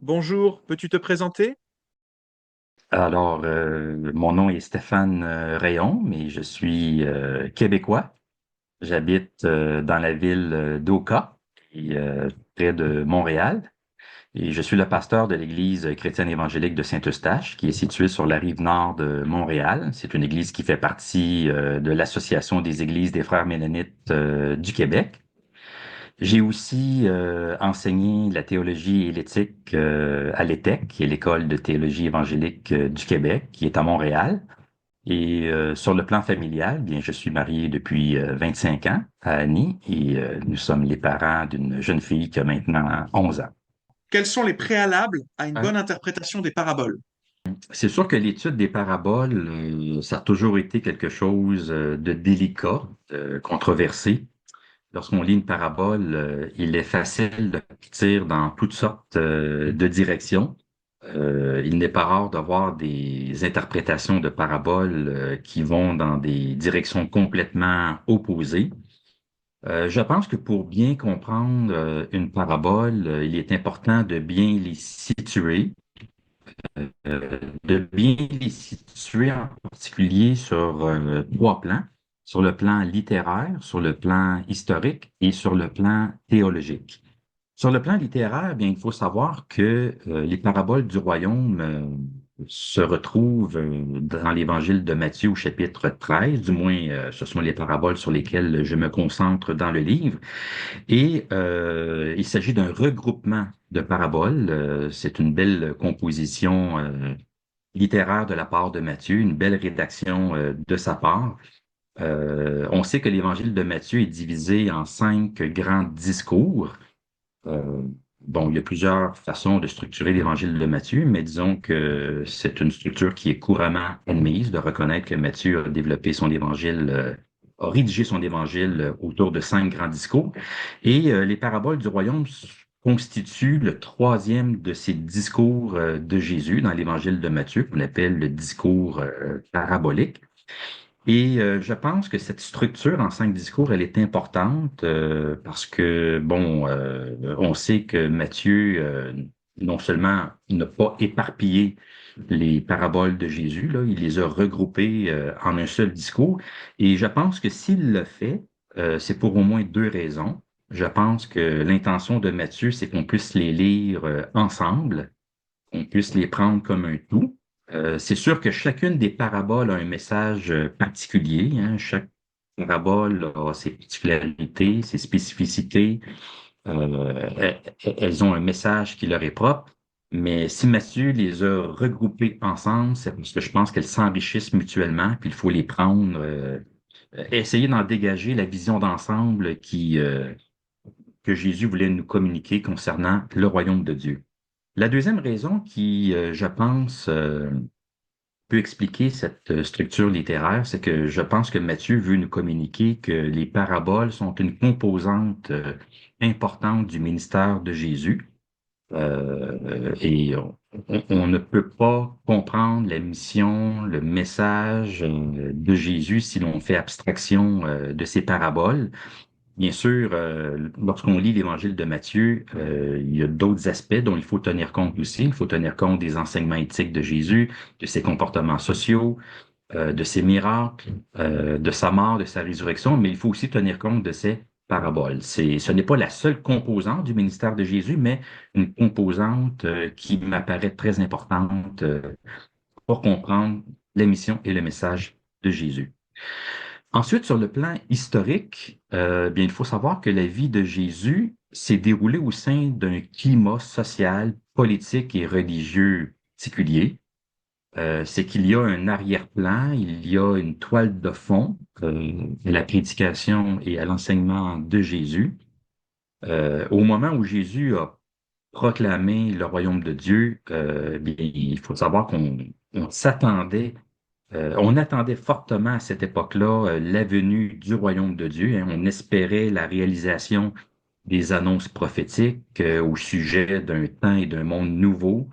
Bonjour, peux-tu te présenter? Alors, mon nom est Stéphane Rayon, mais je suis québécois. J'habite dans la ville d'Oka, près de Montréal, et je suis le pasteur de l'Église chrétienne évangélique de Saint-Eustache, qui est située sur la rive nord de Montréal. C'est une église qui fait partie de l'Association des Églises des Frères Ménonites du Québec. J'ai aussi enseigné la théologie et l'éthique à l'ETEC, qui est l'École de théologie évangélique du Québec, qui est à Montréal. Et sur le plan familial, bien, je suis marié depuis 25 ans à Annie et nous sommes les parents d'une jeune fille qui a maintenant 11 ans. Quels sont les préalables à une Ouais. bonne interprétation des paraboles? C'est sûr que l'étude des paraboles, ça a toujours été quelque chose de délicat, controversé. Lorsqu'on lit une parabole, il est facile de partir dans toutes sortes de directions. Il n'est pas rare de voir des interprétations de paraboles qui vont dans des directions complètement opposées. Je pense que pour bien comprendre une parabole, il est important de bien les situer, de bien les situer en particulier sur trois plans, sur le plan littéraire, sur le plan historique et sur le plan théologique. Sur le plan littéraire, bien, il faut savoir que les paraboles du royaume se retrouvent dans l'Évangile de Matthieu au chapitre 13, du moins ce sont les paraboles sur lesquelles je me concentre dans le livre. Et il s'agit d'un regroupement de paraboles. C'est une belle composition littéraire de la part de Matthieu, une belle rédaction de sa part. On sait que l'Évangile de Matthieu est divisé en 5 grands discours. Euh, bon, il y a plusieurs façons de structurer l'Évangile de Matthieu, mais disons que c'est une structure qui est couramment admise, de reconnaître que Matthieu a développé son Évangile, a rédigé son Évangile autour de 5 grands discours. Et les paraboles du royaume constituent le troisième de ces discours de Jésus dans l'Évangile de Matthieu, qu'on appelle le discours parabolique. Et je pense que cette structure en 5 discours, elle est importante parce que, bon, on sait que Matthieu, non seulement n'a pas éparpillé les paraboles de Jésus, là, il les a regroupées en un seul discours. Et je pense que s'il le fait, c'est pour au moins 2 raisons. Je pense que l'intention de Matthieu, c'est qu'on puisse les lire ensemble, qu'on puisse les prendre comme un tout. C'est sûr que chacune des paraboles a un message particulier, hein. Chaque parabole a ses particularités, ses spécificités. Elles ont un message qui leur est propre. Mais si Matthieu les a regroupées ensemble, c'est parce que je pense qu'elles s'enrichissent mutuellement, puis il faut les prendre, essayer d'en dégager la vision d'ensemble que Jésus voulait nous communiquer concernant le royaume de Dieu. La deuxième raison qui, je pense, peut expliquer cette structure littéraire, c'est que je pense que Matthieu veut nous communiquer que les paraboles sont une composante importante du ministère de Jésus. Et on ne peut pas comprendre la mission, le message de Jésus si l'on fait abstraction de ces paraboles. Bien sûr, lorsqu'on lit l'Évangile de Matthieu, il y a d'autres aspects dont il faut tenir compte aussi. Il faut tenir compte des enseignements éthiques de Jésus, de ses comportements sociaux, de ses miracles, de sa mort, de sa résurrection, mais il faut aussi tenir compte de ses paraboles. Ce n'est pas la seule composante du ministère de Jésus, mais une composante qui m'apparaît très importante pour comprendre la mission et le message de Jésus. Ensuite, sur le plan historique, bien, il faut savoir que la vie de Jésus s'est déroulée au sein d'un climat social, politique et religieux particulier. C'est qu'il y a un arrière-plan, il y a une toile de fond à la prédication et à l'enseignement de Jésus. Au moment où Jésus a proclamé le royaume de Dieu, bien, il faut savoir qu'on s'attendait on attendait fortement à cette époque-là la venue du royaume de Dieu, hein. On espérait la réalisation des annonces prophétiques au sujet d'un temps et d'un monde nouveau.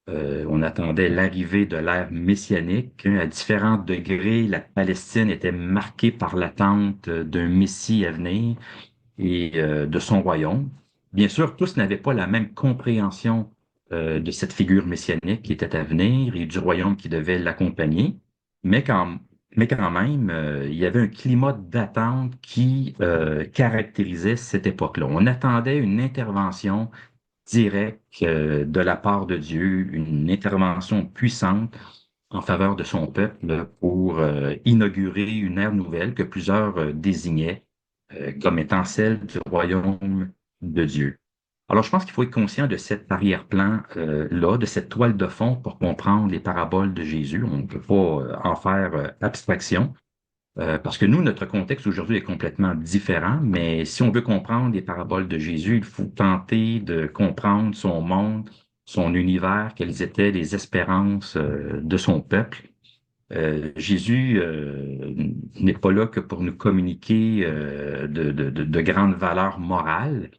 On attendait l'arrivée de l'ère messianique, hein. À différents degrés, la Palestine était marquée par l'attente d'un Messie à venir et de son royaume. Bien sûr, tous n'avaient pas la même compréhension de cette figure messianique qui était à venir et du royaume qui devait l'accompagner. Mais quand, mais quand même, il y avait un climat d'attente qui caractérisait cette époque-là. On attendait une intervention directe de la part de Dieu, une intervention puissante en faveur de son peuple pour inaugurer une ère nouvelle que plusieurs désignaient comme étant celle du royaume de Dieu. Alors, je pense qu'il faut être conscient de cet arrière-plan-là, de cette toile de fond pour comprendre les paraboles de Jésus. On ne peut pas en faire abstraction. Parce que nous, notre contexte aujourd'hui est complètement différent, mais si on veut comprendre les paraboles de Jésus, il faut tenter de comprendre son monde, son univers, quelles étaient les espérances de son peuple. Jésus n'est pas là que pour nous communiquer de grandes valeurs morales.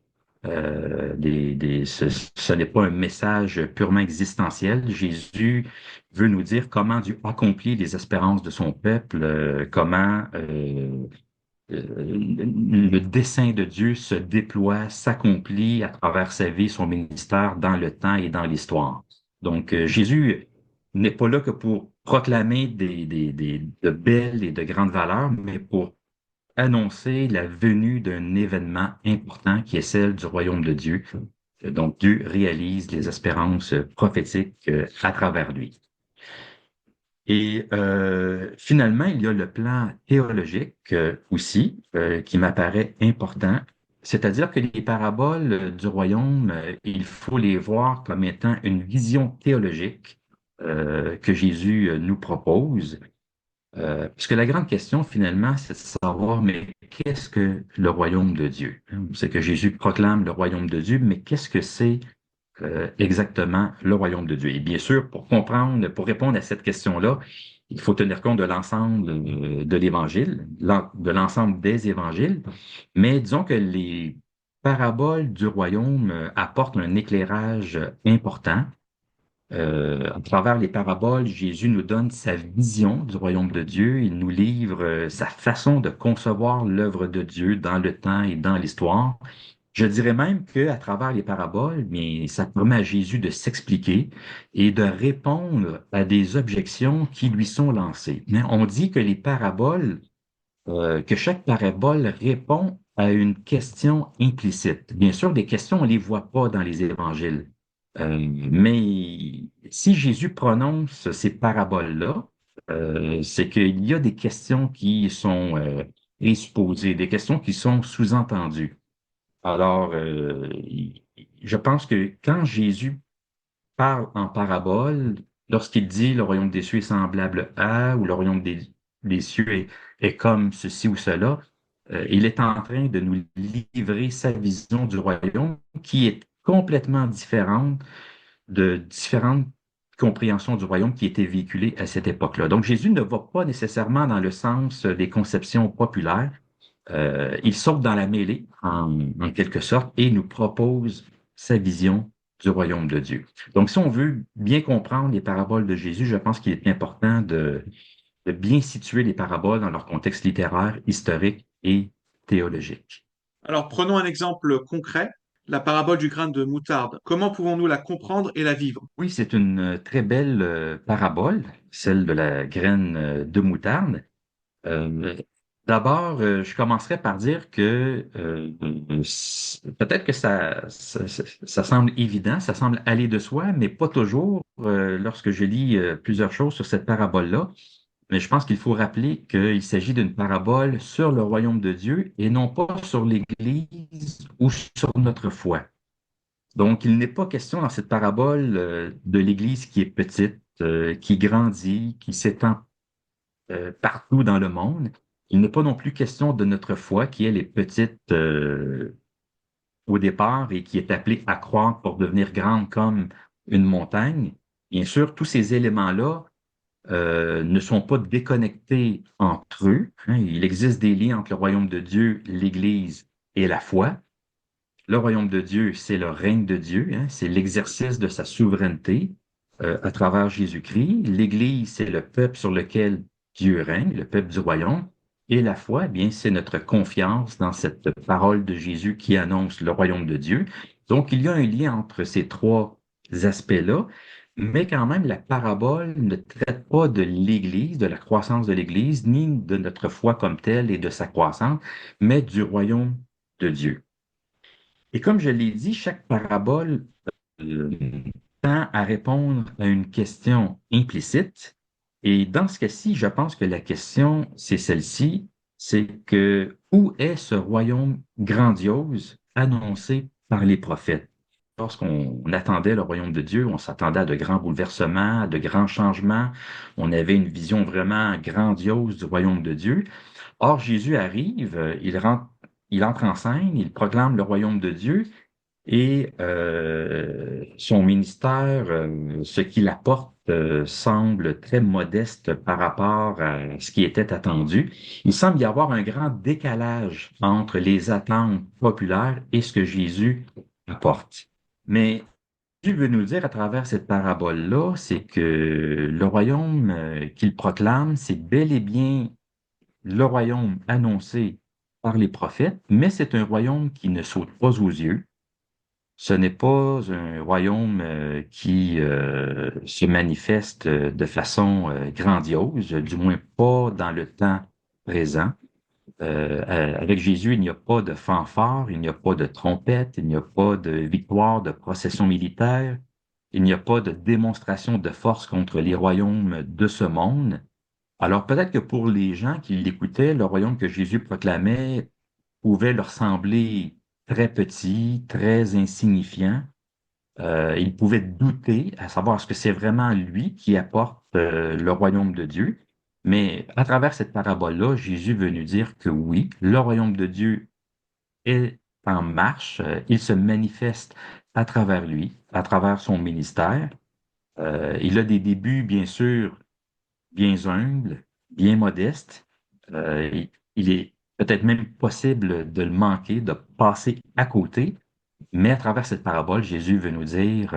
Ce n'est pas un message purement existentiel. Jésus veut nous dire comment Dieu accomplit les espérances de son peuple, comment le dessein de Dieu se déploie, s'accomplit à travers sa vie, son ministère dans le temps et dans l'histoire. Donc, Jésus n'est pas là que pour proclamer de belles et de grandes valeurs, mais pour annoncer la venue d'un événement important qui est celle du royaume de Dieu. Donc, Dieu réalise les espérances prophétiques à travers lui. Et finalement, il y a le plan théologique aussi qui m'apparaît important, c'est-à-dire que les paraboles du royaume, il faut les voir comme étant une vision théologique que Jésus nous propose. Parce que la grande question, finalement, c'est de savoir, mais qu'est-ce que le royaume de Dieu? C'est que Jésus proclame le royaume de Dieu, mais qu'est-ce que c'est exactement le royaume de Dieu? Et bien sûr, pour comprendre, pour répondre à cette question-là, il faut tenir compte de l'ensemble de l'Évangile, de l'ensemble des évangiles, mais disons que les paraboles du royaume apportent un éclairage important à travers les paraboles, Jésus nous donne sa vision du royaume de Dieu. Il nous livre sa façon de concevoir l'œuvre de Dieu dans le temps et dans l'histoire. Je dirais même que à travers les paraboles, mais ça permet à Jésus de s'expliquer et de répondre à des objections qui lui sont lancées. Hein, on dit que les paraboles, que chaque parabole répond à une question implicite. Bien sûr, des questions, on les voit pas dans les évangiles. Mais si Jésus prononce ces paraboles-là, c'est qu'il y a des questions qui sont présupposées, des questions qui sont sous-entendues. Alors, je pense que quand Jésus parle en parabole, lorsqu'il dit le royaume des cieux est semblable à, ou le royaume des cieux est comme ceci ou cela, il est en train de nous livrer sa vision du royaume qui est complètement différente de différentes compréhensions du royaume qui étaient véhiculées à cette époque-là. Donc Jésus ne va pas nécessairement dans le sens des conceptions populaires. Il saute dans la mêlée, en quelque sorte, et nous propose sa vision du royaume de Dieu. Donc, si on veut bien comprendre les paraboles de Jésus, je pense qu'il est important de bien situer les paraboles dans leur contexte littéraire, historique et théologique. Alors, prenons un exemple concret, la parabole du grain de moutarde. Comment pouvons-nous la comprendre et la vivre? Oui, c'est une très belle parabole, celle de la graine de moutarde. Euh, D'abord, je commencerai par dire que peut-être que ça semble évident, ça semble aller de soi, mais pas toujours lorsque je lis plusieurs choses sur cette parabole-là. Mais je pense qu'il faut rappeler qu'il s'agit d'une parabole sur le royaume de Dieu et non pas sur l'Église ou sur notre foi. Donc, il n'est pas question dans cette parabole de l'Église qui est petite, qui grandit, qui s'étend partout dans le monde. Il n'est pas non plus question de notre foi qui, elle, est petite au départ et qui est appelée à croître pour devenir grande comme une montagne. Bien sûr, tous ces éléments-là ne sont pas déconnectés entre eux. Hein. Il existe des liens entre le royaume de Dieu, l'Église et la foi. Le royaume de Dieu, c'est le règne de Dieu, hein, c'est l'exercice de sa souveraineté à travers Jésus-Christ. L'Église, c'est le peuple sur lequel Dieu règne, le peuple du royaume. Et la foi, eh bien, c'est notre confiance dans cette parole de Jésus qui annonce le royaume de Dieu. Donc, il y a un lien entre ces trois aspects-là, mais quand même, la parabole ne traite pas de l'Église, de la croissance de l'Église, ni de notre foi comme telle et de sa croissance, mais du royaume de Dieu. Et comme je l'ai dit, chaque parabole euh, tend à répondre à une question implicite. Et dans ce cas-ci, je pense que la question, c'est celle-ci, c'est que où est ce royaume grandiose annoncé par les prophètes? Lorsqu'on attendait le royaume de Dieu, on s'attendait à de grands bouleversements, à de grands changements. On avait une vision vraiment grandiose du royaume de Dieu. Or, Jésus arrive, il entre en scène, il proclame le royaume de Dieu et son ministère, ce qu'il apporte, semble très modeste par rapport à ce qui était attendu. Il semble y avoir un grand décalage entre les attentes populaires et ce que Jésus apporte. Mais Jésus veut nous dire à travers cette parabole-là, c'est que le royaume qu'il proclame, c'est bel et bien le royaume annoncé par les prophètes, mais c'est un royaume qui ne saute pas aux yeux. Ce n'est pas un royaume qui se manifeste de façon grandiose, du moins pas dans le temps présent. Avec Jésus, il n'y a pas de fanfare, il n'y a pas de trompette, il n'y a pas de victoire, de procession militaire, il n'y a pas de démonstration de force contre les royaumes de ce monde. Alors peut-être que pour les gens qui l'écoutaient, le royaume que Jésus proclamait pouvait leur sembler très petit, très insignifiant. Ils pouvaient douter à savoir est-ce que c'est vraiment lui qui apporte le royaume de Dieu. Mais à travers cette parabole-là, Jésus veut nous dire que oui, le royaume de Dieu est en marche, il se manifeste à travers lui, à travers son ministère. Il a des débuts, bien sûr, bien humbles, bien modestes. Il est peut-être même possible de le manquer, de passer à côté, mais à travers cette parabole, Jésus veut nous dire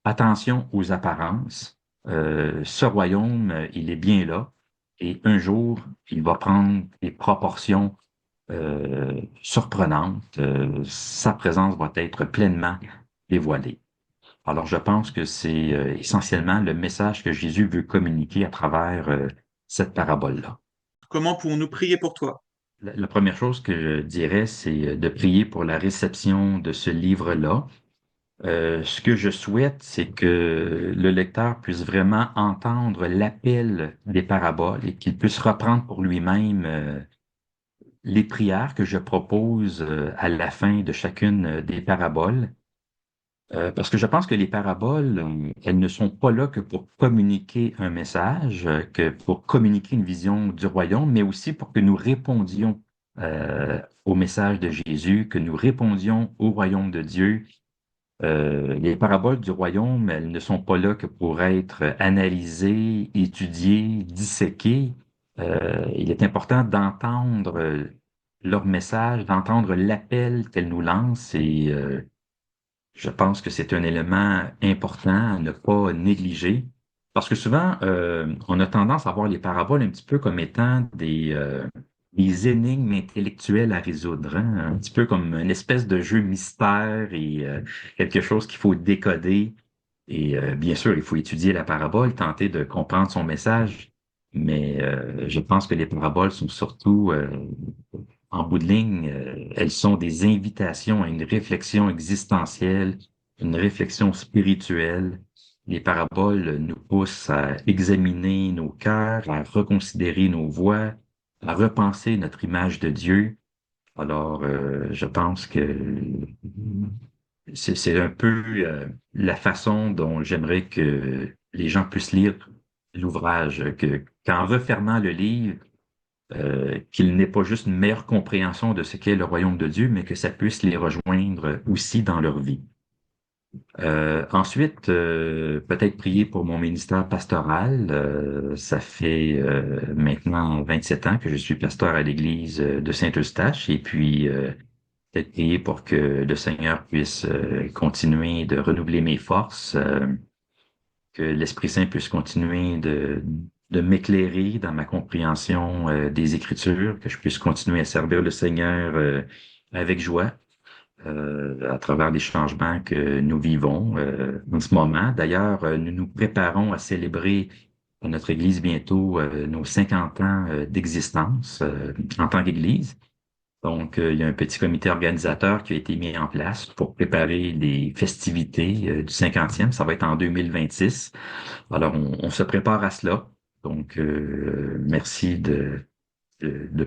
attention aux apparences. Ce royaume, il est bien là, et un jour, il va prendre des proportions surprenantes. Sa présence va être pleinement dévoilée. Alors, je pense que c'est essentiellement le message que Jésus veut communiquer à travers cette parabole-là. Comment pouvons-nous prier pour toi? La première chose que je dirais, c'est de prier pour la réception de ce livre-là. Ce que je souhaite, c'est que le lecteur puisse vraiment entendre l'appel des paraboles et qu'il puisse reprendre pour lui-même les prières que je propose à la fin de chacune des paraboles. Parce que je pense que les paraboles, elles ne sont pas là que pour communiquer un message, que pour communiquer une vision du royaume, mais aussi pour que nous répondions au message de Jésus, que nous répondions au royaume de Dieu. Les paraboles du royaume, elles ne sont pas là que pour être analysées, étudiées, disséquées. Il est important d'entendre leur message, d'entendre l'appel qu'elles nous lancent et je pense que c'est un élément important à ne pas négliger parce que souvent, on a tendance à voir les paraboles un petit peu comme étant des énigmes intellectuelles à résoudre, hein, un petit peu comme une espèce de jeu mystère et quelque chose qu'il faut décoder. Et bien sûr, il faut étudier la parabole, tenter de comprendre son message, mais je pense que les paraboles sont surtout en bout de ligne, elles sont des invitations à une réflexion existentielle, une réflexion spirituelle. Les paraboles nous poussent à examiner nos cœurs, à reconsidérer nos voies, à repenser notre image de Dieu. Alors, je pense que c'est un peu la façon dont j'aimerais que les gens puissent lire l'ouvrage, que qu'en refermant le livre, qu'il n'ait pas juste une meilleure compréhension de ce qu'est le royaume de Dieu, mais que ça puisse les rejoindre aussi dans leur vie. Ensuite, peut-être prier pour mon ministère pastoral. Ça fait maintenant 27 ans que je suis pasteur à l'église de Saint-Eustache et puis peut-être prier pour que le Seigneur puisse continuer de renouveler mes forces, que l'Esprit Saint puisse continuer de m'éclairer dans ma compréhension des Écritures, que je puisse continuer à servir le Seigneur avec joie. à travers les changements que nous vivons en ce moment. D'ailleurs, nous nous préparons à célébrer à notre Église bientôt nos 50 ans d'existence en tant qu'Église. Donc, il y a un petit comité organisateur qui a été mis en place pour préparer les festivités du 50e. Ça va être en 2026. Alors, on se prépare à cela. Donc, merci de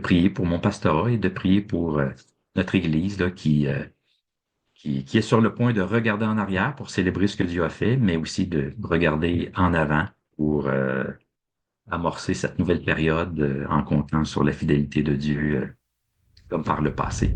prier pour mon pastorat et de prier pour notre Église là, qui est sur le point de regarder en arrière pour célébrer ce que Dieu a fait, mais aussi de regarder en avant pour amorcer cette nouvelle période en comptant sur la fidélité de Dieu comme par le passé.